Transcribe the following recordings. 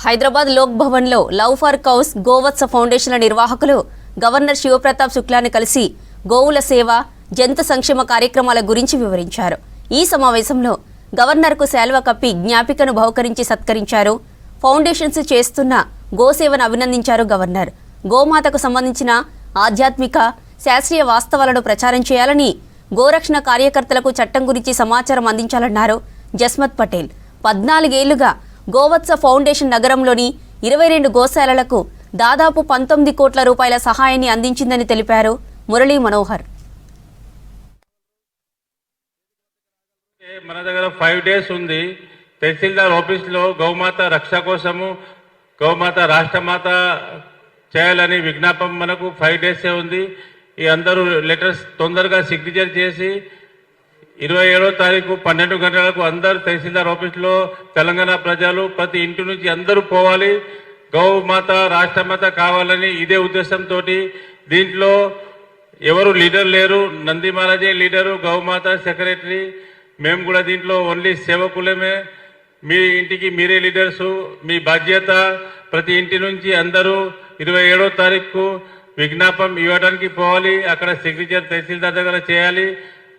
హైదరాబాద్ లోక్ భవన్లో love for cows గోవత్స ఫౌండేషన్ల నిర్వాహకులు governor Shiv Pratap శుక్లాని కలిసి గోవుల సేవ, జంతు సంక్షేమ కార్యక్రమాల గురించి వివరించారు. ఈ సమావేశంలో గవర్నర్కు శాల్వా కప్పి జ్ఞాపికను బహుకరించి సత్కరించారు. ఫౌండేషన్స్ చేస్తున్న గోసేవను అభినందించారు గవర్నర్. గోమాతకు సంబంధించిన ఆధ్యాత్మిక, శాస్త్రీయ వాస్తవాలను ప్రచారం చేయాలని, గోరక్షణ కార్యకర్తలకు చట్టం గురించి సమాచారం అందించాలన్నారు జస్మత్ పటేల్. 14 ఏళ్లుగా గోవత్స ఫౌండేషన్ నగరంలోని 22 గోశాలలకు దాదాపు 19 కోట్ల రూపాయల సహాయాన్ని అందించిందని తెలిపారు మురళీ మనోహర్. మన దగ్గర 5 days ఉంది. తహసీల్దార్ ఆఫీస్లో గౌమాత రక్ష కోసము, గౌమాత రాష్ట్రమాత చేయాలని విజ్ఞాపం మనకు 5 days ఉంది. ఈ అందరూ లెటర్స్ తొందరగా సిగ్నేచర్ చేసి 27వ తారీఖు 12 గంటలకు అందరు తహసీల్దార్ ఆఫీస్లో తెలంగాణ ప్రజలు ప్రతి ఇంటి నుంచి అందరూ పోవాలి. గౌమాత రాష్ట్రమాత కావాలని ఇదే ఉద్దేశంతో దీంట్లో ఎవరు లీడర్ లేరు. నంది మహారాజే లీడరు, గౌమాత సెక్రటరీ. మేము కూడా దీంట్లో ఓన్లీ సేవకులమే. మీ ఇంటికి మీరే లీడర్సు. మీ బాధ్యత ప్రతి ఇంటి నుంచి అందరూ 27వ తారీఖు విజ్ఞాపం ఇవ్వడానికి పోవాలి. అక్కడ సిగ్నేచర్ తహసీల్దార్ దగ్గర చేయాలి.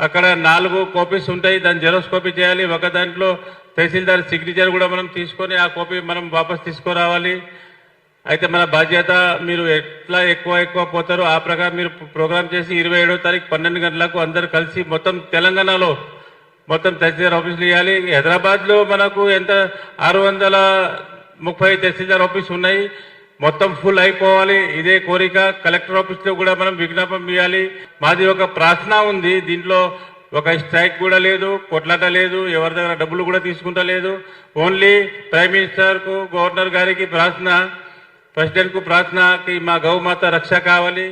అక్కడ 4 కాపీస్ ఉంటాయి, దాని జెరాక్స్ కాపీ చేయాలి. ఒక దాంట్లో తహసీల్దార్ సిగ్నేచర్ కూడా మనం తీసుకొని ఆ కాపీ మనం వాపస్ తీసుకురావాలి. అయితే మన బాధ్యత, మీరు ఎట్లా ఎక్కువ పోతారో ఆ ప్రకారం మీరు ప్రోగ్రామ్ చేసి 27వ తారీఖు 12 గంటలకు అందరు కలిసి మొత్తం తెలంగాణలో మొత్తం తహసీల్దార్ ఆఫీసులు ఇవ్వాలి. హైదరాబాద్లో మనకు ఎంత 630 తహసీల్దార్ ఆఫీస్ ఉన్నాయి, మొత్తం ఫుల్ అయిపోవాలి. ఇదే కోరిక. కలెక్టర్ ఆఫీస్లో కూడా మనం విజ్ఞాపం ఇవ్వాలి. మాది ఒక ప్రార్థన ఉంది. దీంట్లో ఒక స్ట్రైక్ కూడా లేదు, కొట్లాట లేదు, ఎవరి దగ్గర డబ్బులు కూడా తీసుకుంటా లేదు. ఓన్లీ ప్రైమ్ మినిస్టర్కు, గవర్నర్ గారికి ప్రార్థన, ప్రెసిడెంట్కు ప్రార్థన, మా గౌమాత రక్ష కావాలి.